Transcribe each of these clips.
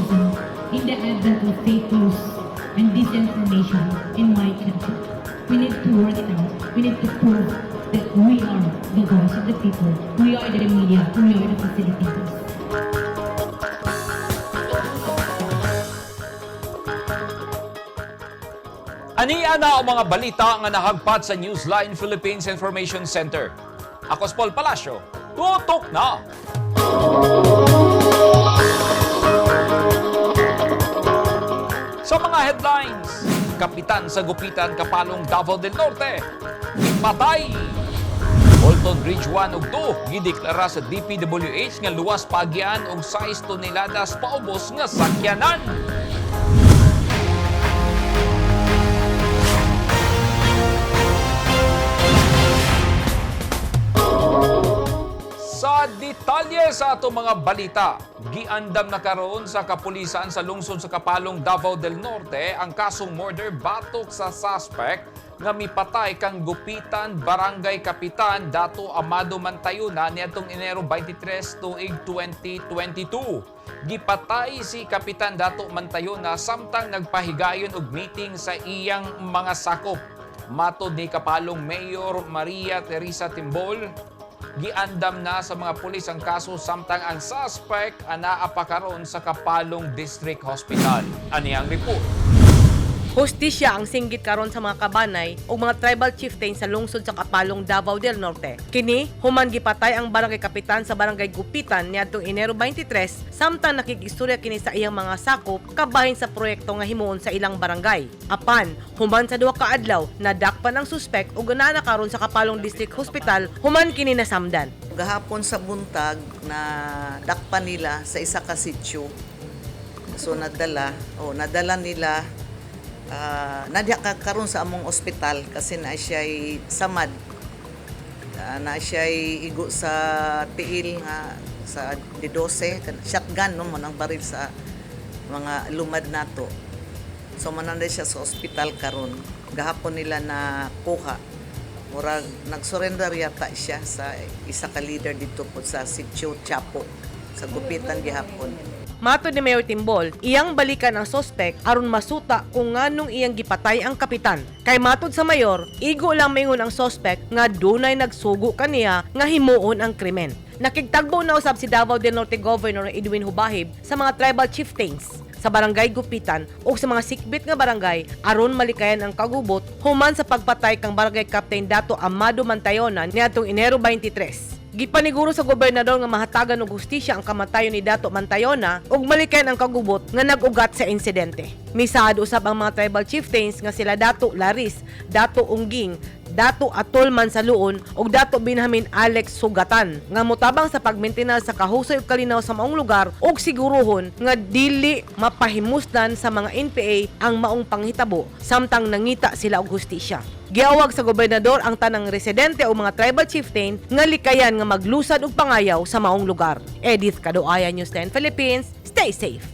citizen in the advent of fake news and disinformation in my country. We need to work it out. We need to prove that we are the voice of the people. We are the media. We are the facilitators. Ania na ang mga balita nga nahagpat sa Newsline Philippines Information Center. Ako si Paul Palacio. Tutok na! Sa mga headlines, Kapitan sa Gupitan Kapalong Davao del Norte, patay! Bolton Bridge 1 ug 2 gideklara sa DPWH nga luwas pagyan og 6 toneladas paubos nga sakyanan. Sa detalye sa ato mga balita, giandam na karon sa kapulisan sa lungsod sa Kapalong, Davao del Norte ang kasong murder batok sa suspect nga mipatay kang Gupitan Barangay Kapitan Dato Amado Mantayuna niadtong Enero 23 tuig 2022. Gipatay si Kapitan Dato Mantayuna samtang nagpahigayon og meeting sa iyang mga sakop. Matod ni Kapalong Mayor Maria Teresa Timbol, giandam na sa mga pulis ang kaso samtang ang suspect anaa pa karon sa Kapalong District Hospital. Ani ang report. Hustisya ang singgit karon sa mga kabanay o mga tribal chieftain sa lungsod sa Kapalong, Davao del Norte. Kini, human gipatay ang barangay kapitan sa barangay Gupitan niadtong Enero 23 samtang nakikistorya kini sa iyang mga sakop kabahin sa proyekto nga himuon sa ilang barangay. Apan, human sa duha ka adlaw, nadakpan ang suspect ug ganana karon sa Kapalong District Hospital human kini nasamdan. Gahapon sa buntag na dakpan nila sa isa ka sitio. So nadala nila nadya karon sa among ospital kasi na siya'y samad. Na siya'y igo sa tiil nga sa D12, shotgun no man ang baril sa mga lumad nato. So mananday siya sa ospital karon. Gahapon nila na kuha. Murag nagsurrender yata siya sa isa ka leader dito po sa Sitio Chapo sa Gupitan gihapon. Matod ni Mayor Timbol, iyang balikan ang suspect aron masuta kung nganong iyang gipatay ang kapitan. Kay matod sa mayor, igo lang mingon ang suspect nga dunay nagsugo kaniya nga himuon ang krimen. Nakigtagbo na usab si Davao del Norte Governor Edwin Hubahib sa mga tribal chieftains sa barangay Gupitan o sa mga sikbit nga barangay aron malikayan ang kagubot human sa pagpatay kang barangay Captain Dato Amado Mantayona niadtong Enero 23. Gipaniguro sa gobernador nga mahatagan og hustisya ang kamatayon ni Dato Mantayona ug malikayan ang kagubot nga nag-ugat sa insidente. Misad usab ang mga tribal chieftains nga sila Dato Laris, Dato Ungging, Dato Atol Mansaluon ug Dato Binhamin Alex Sugatan nga motabang sa pagmaintenar sa kahusoy ug kalinaw sa maong lugar ug siguruhon nga dili mapahimusdan sa mga NPA ang maong panghitabo samtang nangita sila og hustisya. Giawag sa gobernador ang tanang residente o mga tribal chieftain nga likayan nga maglusad og pangayaw sa maong lugar. Edith Cadoaya, News 10 Philippines. Stay safe.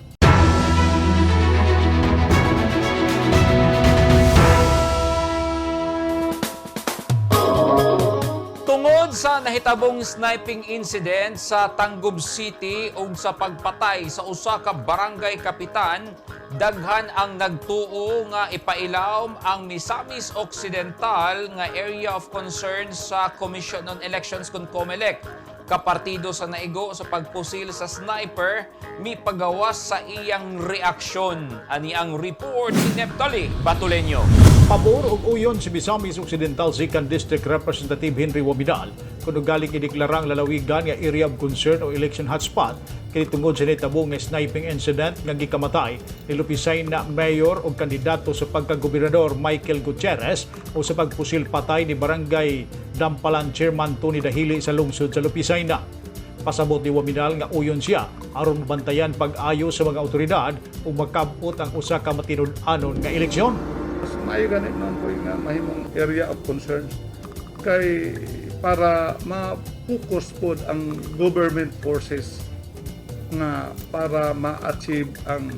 Tungod sa nahitabong sniping incident sa Tangub City ug sa pagpatay sa usa ka barangay kapitan, daghan ang nagtuo nga ipailawom ang Misamis Occidental nga area of concern sa Commission on Elections kun COMELEC. Kapartido sa naigo sa pagpusil sa sniper, mi pagawas sa iyang reaksyon. Ani ang report ni Neptali Batuleño. Pabor og uyon si Misamis Occidental 2nd District Representative Henry Wamidal kuno galing ideklarang lalawigan nga area of concern o election hotspot kini tungod sa nahitabong nga sniping incident nga gikamatay ni Lupisay na mayor o kandidato sa pagkagobernador Michael Gutierrez o sa pagpusil patay ni Barangay Dampalan Chairman Tony Dahili sa lungsod sa Lupisay na. Pasabot ni Wamidal nga uyon siya aron mabantayan pag-ayo sa mga otoridad ug makabot ang usa ka matinud-anon nga eleksyon. Mas maayo ganit man po nga mahimong area of concern kay para ma-focus po ang government forces nga para ma-achieve ang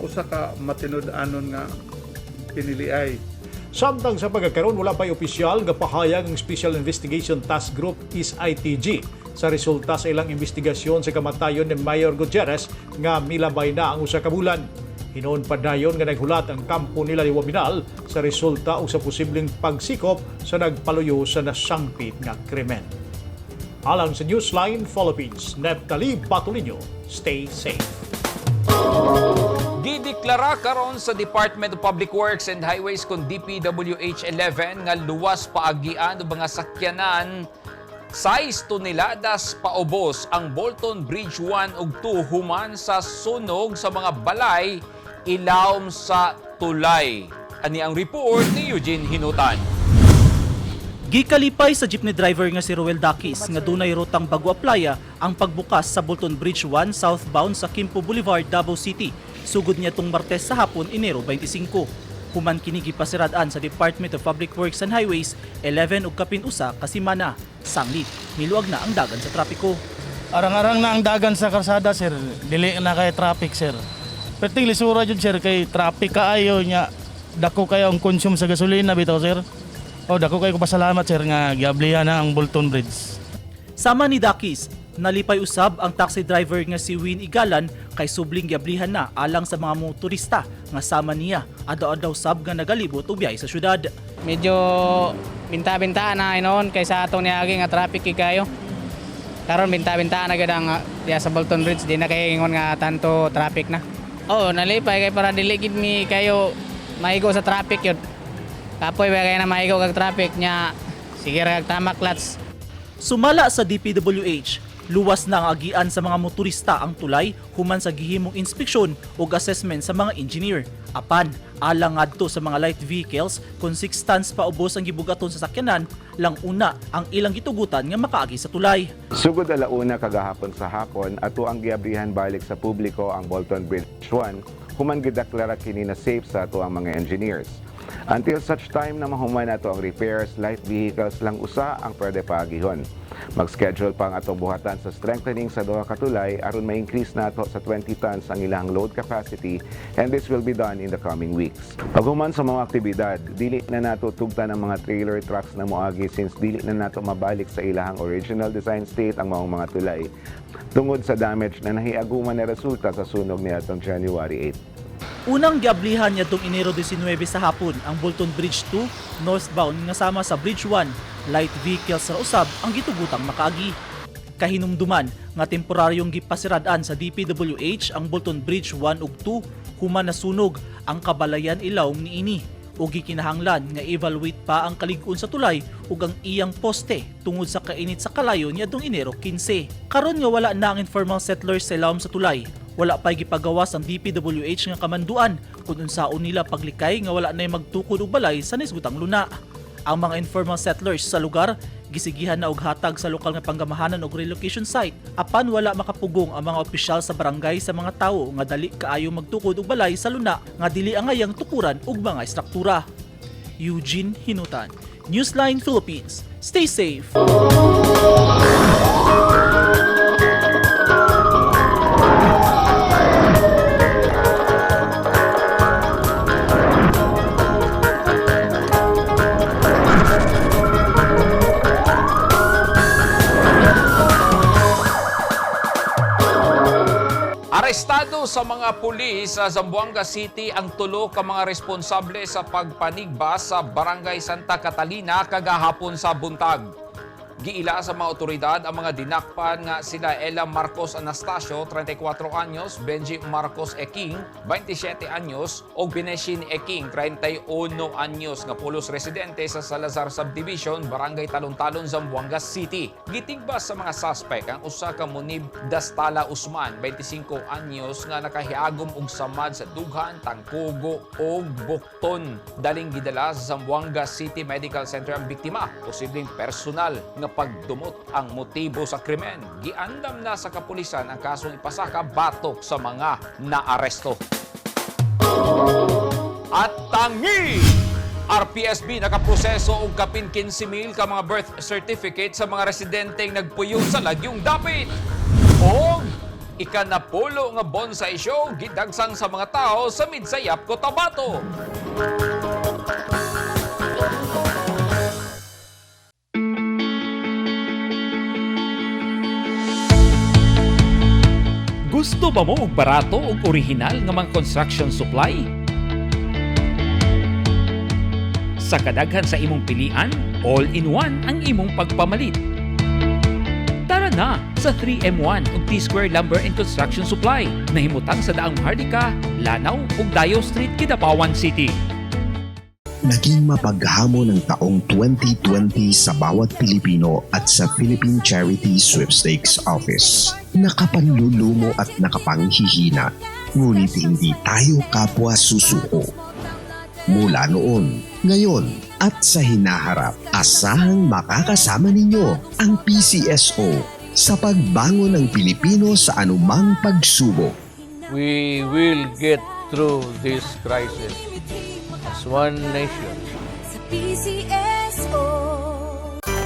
usa ka matinud-anon nga piniliay. Samtang sa pagkakaroon wala pa'y opisyal nga pahayag ng Special Investigation Task Group SITG sa resulta sa ilang investigasyon sa kamatayon ni Mayor Gutierrez nga milabay na ang usa ka bulan. Hinoon pa dayon nga naghulat ang kampo nila ni Wabinal sa resulta o sa posibleng pagsikop sa nagpaluyo sa nasangpit nga krimen. Alang sa Newsline Philippines, Neptali Batulino, stay safe. Gideklara karon sa Department of Public Works and Highways kung DPWH 11 nga luwas paagian o mga sakyanan size toneladas paubos ang Bolton Bridge 1 ug 2 human sa sunog sa mga balay ilawom sa tulay. Ani ang report ni Eugene Hinutan. Gikalipay sa jeepney driver nga si Roel Dakis nga dunay rutang Bagua Playa ang pagbukas sa Bolton Bridge 1 southbound sa Quimpo Boulevard, Davao City. Sugod niya tung Martes sa hapon, Enero 25. Human kini gipasiradaan sa Department of Public Works and Highways 11 ug kapin usa ka semana. Sanglit, miluag na ang dagan sa trapiko. Arang-arang na ang dagan sa karsada, sir. Dili na kay traffic, sir. Perting lisura jud, sir, kay traffic kaayo nya. Dako kayo ang consume sa gasolina bitaw, sir. O dako kayo ko pasalamat, sir, nga giablihan na ang Bolton Bridge. Sama ni Dakis, nalipay usab ang taxi driver nga si Win Igalan kay subling giablihan na alang sa mga motorista nga sama niya adaw-adaw sab nga nagalibot og biyahe sa syudad. Medyo binta-binta na noon kaysa atong niagi nga traffic kayo. Karon binta-binta na gid ang diya sa Bolton Bridge, di na kay ingon nga tanto traffic na. Oh, nalipay kay para dili gid mi kayo maigo sa traffic yun. Kapoy ba kay na maigo kag traffic nya sige ra kag tama clutch. Sumala sa DPWH, luwas na ang agian sa mga motorista ang tulay human sa gihimong inspeksyon o assessment sa mga engineer. Apan, alang ngadto sa mga light vehicles kung 6 tons pa ubos ang gibugaton sa sakyanan, lang una ang ilang gitugutan nga makaagi sa tulay. Sugod alauna kagahapon sa hapon, ato ang giabrihan balik sa publiko ang Bolton Bridge 1, human gideklara kini na safe sa ato ang mga engineers. Until such time na mahuman nato ang repairs, light vehicles lang usa ang pwede paagihon. Mag-schedule pa ang atong buhatan sa strengthening sa duha ka tulay aron ma-increase nato sa 20 tons ang ilang load capacity, and this will be done in the coming weeks. Paghuman sa mga aktibidad, dili na nato tugtan ang mga trailer trucks na moagi since dili na nato mabalik sa ilahang original design state ang mga tulay tungod sa damage na nahiaguman na resulta sa sunog niadtong January 8. Unang giablihan niya tung Enero 19 sa hapon ang Bolton Bridge 2 northbound nga sama sa Bridge 1. Light vehicles sa usab ang gitugutang makaagi. Kahinumduman nga temporaryong gipasiradaan sa DPWH ang Bolton Bridge 1 ug 2 human nasunog ang kabalayan ilawom niini ug gikinahanglan nga evaluate pa ang kalig-on sa tulay ug ang iyang poste tungod sa kainit sa kalayo niadtong Enero 15. Karon nga wala na ang informal settlers sa ilawom sa tulay. Wala pa'y gipagawas ang DPWH nga kamanduan kung unsaon nila paglikay nga wala na'y magtukod og balay sa nisgutang luna. Ang mga informal settlers sa lugar gisigihan na og hatag sa lokal nga panggamahanan og relocation site apan wala makapugong ang mga opisyal sa barangay sa mga tawo nga dali kaayo magtukod og balay sa luna nga dili angayang tukuran og mga struktura. Eugene Hinutan, Newsline Philippines. Stay safe. Arestado sa mga pulis sa Zamboanga City ang tulo ka mga responsable sa pagpanigba sa Barangay Santa Catalina kagahapon sa buntag. Giila sa mga otoridad ang mga dinakpan nga sila Ella Marcos Anastasio, 34 anyos, Benji Marcos Eking, 27 anyos, o Bineshin Eking, 31 anyos, nga pulos residente sa Salazar Subdivision, Barangay Talon-Talon, Zamboanga City. Gitigbas sa mga suspect ang usa ka Munib Dastala Usman, 25 anyos, nga nakahiagom og samad sa dughan, tangkugo o bukton. Daling gidala sa Zamboanga City Medical Center ang biktima, posibleng personal nga pagdumot ang motibo sa krimen. Giandam na sa kapulisan ang kasong ipasaka batok sa mga naaresto. At tangi! RPSB nakaproseso og kapin 15,000 ka mga birth certificate sa mga residenteng nagpuyo sa Lagyong Dapit. O ikanapulo nga bonsai show gidagsang sa mga tao sa Midsayap, Cotabato. Gusto ba mo og barato ug orihinal nga mga construction supply? Sa kadaghan sa imong pilian, all-in-one ang imong pagpamalit. Tara na sa 3M1 ug T-Square Lumber and Construction Supply. Nahimutang sa daang Hardika, Lanao ug Dayo Street, Kidapawan City. Naging mapaghamon ng taong 2020 sa bawat Pilipino at sa Philippine Charity Sweepstakes Office. Nakapanlulumo at nakapanghihina, ngunit hindi tayo kapwa susuko. Mula noon, ngayon at sa hinaharap, asahang makakasama ninyo ang PCSO sa pagbangon ng Pilipino sa anumang pagsubok. We will get through this crisis as one nation.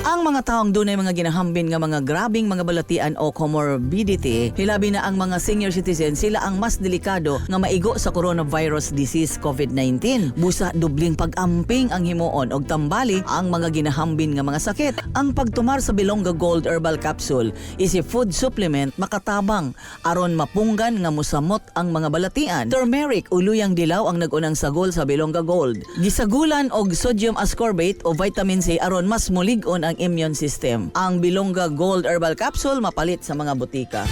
Ang mga taong dunay mga ginahambin nga mga grabing mga balatian o comorbidity, hilabi na ang mga senior citizens, sila ang mas delikado nga maigo sa coronavirus disease COVID-19. Busa dubling pag-amping ang himuon og tambali ang mga ginahambin nga mga sakit. Ang pagtumar sa Bilonga Gold Herbal Capsule is a food supplement makatabang aron mapunggan nga musamot ang mga balatian. Turmeric uluyang dilaw ang nag-unang sagol sa Bilonga Gold. Gisagulan og sodium ascorbate o vitamin C aron mas mulig-on ang immune system. Ang Bilonga Gold Herbal Capsule mapalit sa mga butika.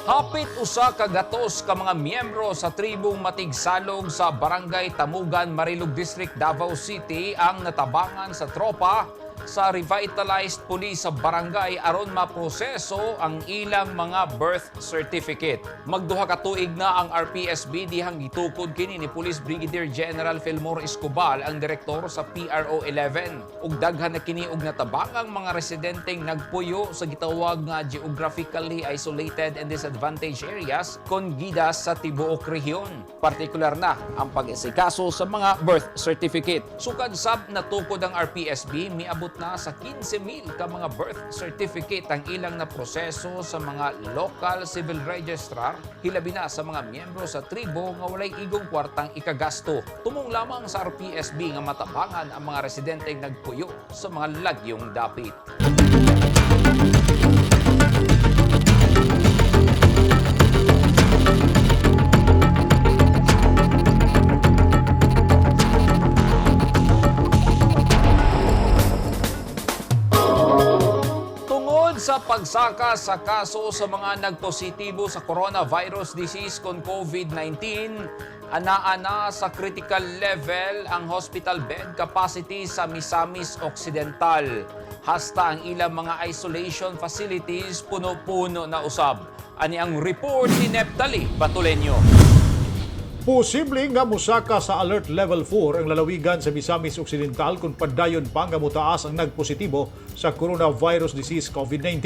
Hapit usa ka gatos ka mga miyembro sa tribong Matigsalog sa Barangay Tamugan, Marilog District, Davao City ang natabangan sa tropa sa revitalized police sa barangay aron maproseso ang ilang mga birth certificate. Magduha ka tuig na ang RPSB dihang gitukod kini ni Police Brigadier General Filmor Escobar, ang direktor sa PRO 11. Ug daghan na kini og natabangang mga residenteng nagpuyo sa gitawag nga geographically isolated and disadvantaged areas kon gidas sa tibuok rehiyon. Partikular na ang pag-asikaso sa mga birth certificate. Sukad sab natukod ang RPSB, miabot na sa 15,000 ka mga birth certificate ang ilang na proseso sa mga local civil registrar, hilabi na sa mga miyembro sa tribo nga walay igong kwartang ikagasto. Tumong lamang sa RPSB nga matabangan ang mga residenteng nagpuyo sa mga lagyong dapit. Sa pagsaka sa kaso sa mga nagpositibo sa coronavirus disease kon COVID-19, ana sa critical level ang hospital bed capacity sa Misamis Occidental. Hasta ang ilang mga isolation facilities puno-puno na usab. Ani ang report ni Neptali Batuleño. Posible nga musaka sa Alert Level 4 ang lalawigan sa Misamis Occidental kung padayon pa nga mutaas ang nagpositibo sa coronavirus disease COVID-19.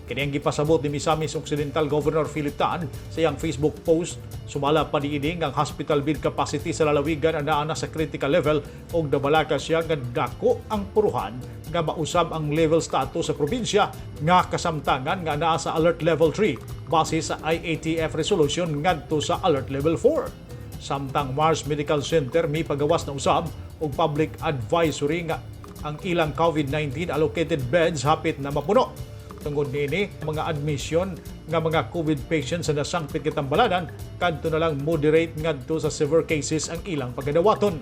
Kini ang gipasabot ni Misamis Occidental Governor Philip Tan sa iyang Facebook post. Sumala pa niining ang hospital bed capacity sa lalawigan ang naana sa critical level o nabalaka siya nga dako ang puruhan nga mausab ang level status sa probinsya nga kasamtangan nga naa sa Alert Level 3 base sa IATF resolution ngadto sa Alert Level 4. Samtang Mars Medical Center may pagawas na usab og public advisory nga ang ilang COVID-19 allocated beds hapit na mapuno. Tungod niini, mga admission nga mga COVID patients sa nasangpit kitambalanan kadto na lang moderate ngadto sa severe cases ang ilang pagadawaton.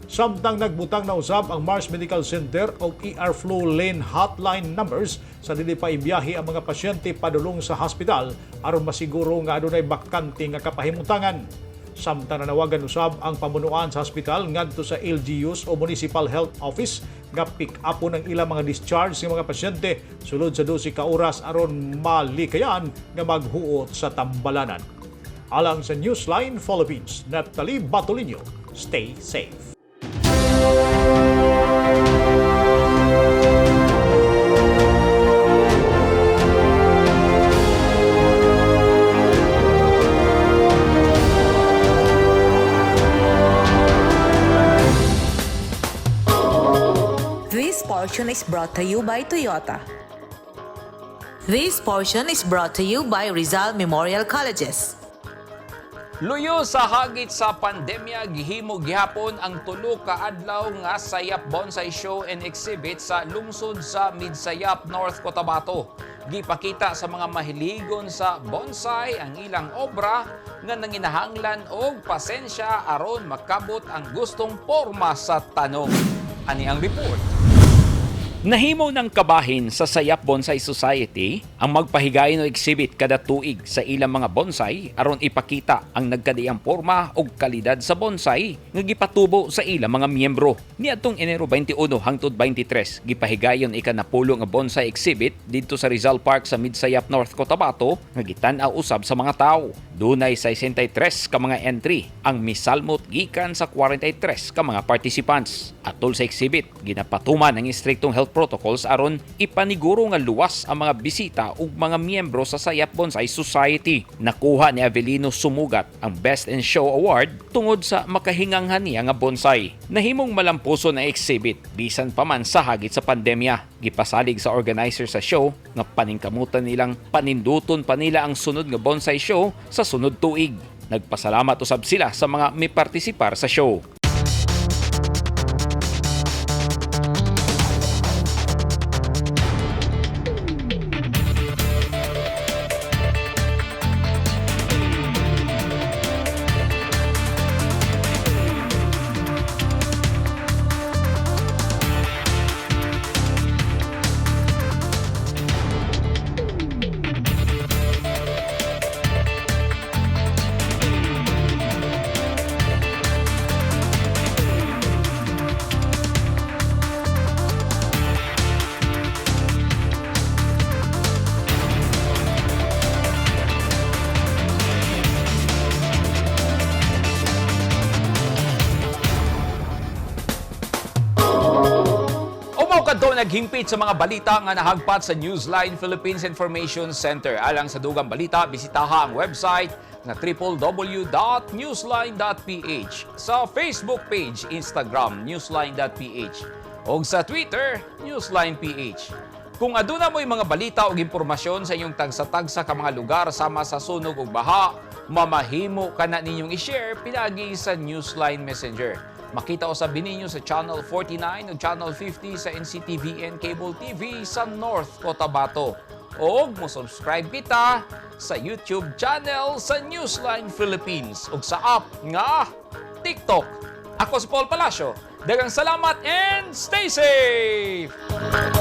Samtang nagbutang na usab ang Mars Medical Center og ER flow lane hotline numbers sa dili pa ibiyahe ang mga pasyente padulong sa hospital aron masiguro nga adunay bakante nga kapahimutangan. Samtang nanawagan usab ang pamunuan sa hospital ngadto sa LGUs o Municipal Health Office nga pick up ng ilang mga discharge ng mga pasyente sulod sa 12 ka oras aron malikayan nga maghuot sa tambalanan. Alang sa Newsline Philippines, Neptali Batuleño, stay safe. This portion is brought to you by Toyota. This portion is brought to you by Rizal Memorial Colleges. Luyo sa hagit sa pandemya, gihimo gihapon ang tulo ka adlaw nga Sayap Bonsai Show and Exhibit sa lungsod sa Midsayap, North Cotabato. Gipakita sa mga mahiligon sa bonsai ang ilang obra nga nanginahanglan og pasensya aron makabot ang gustong porma sa tanong. Ani ang report. Nahimo ng kabahin sa Sayap Bonsai Society ang magpahigayon o exhibit kada tuig sa ilang mga bonsai aron ipakita ang nagkadiang porma o kalidad sa bonsai nga gipatubo sa ilang mga miyembro. Niadtong Enero 21 hangtod 23 gipahigayon ikanapulo nga bonsai exhibit didto sa Rizal Park sa Midsayap, North Cotabato nga gitan-aw usab sa mga tawo. Dunay 63 ka mga entry ang misalmot gikan sa 43 ka mga participants. Atol sa exhibit ginapatuman ang istriktong health protocols aron ipaniguro nga luwas ang mga bisita ug mga miyembro sa Sayap Bonsai Society. Nakuha ni Avelino Sumugat ang Best in Show Award tungod sa makahinganghan niya nga bonsai. Nahimong malampuso na exhibit bisan pa man sa hagit sa pandemya. Gipasalig sa organizer sa show nga paningkamutan nilang paninduton pa nila ang sunod nga bonsai show sa sunod tuig. Nagpasalamat usab sila sa mga may partisipar sa show. Kadto naghimpit sa mga balita nga nahagpat sa Newsline Philippines Information Center. Alang sa dugang balita, bisitaha ang website na www.newsline.ph, sa Facebook page, Instagram, newsline.ph, o sa Twitter, newsline.ph. Kung aduna mo'y mga balita o impormasyon sa inyong tagsa-tagsa ka mga lugar sama sa sunog o baha, mamahimo ka na ninyong i-share pinagi sa Newsline Messenger. Makita o sabihin ninyo sa Channel 49 o Channel 50 sa NCTVN Cable TV sa North Cotabato. O mo-subscribe kita sa YouTube channel sa Newsline Philippines o sa app nga TikTok. Ako si Paul Palacio. Daghang salamat and stay safe!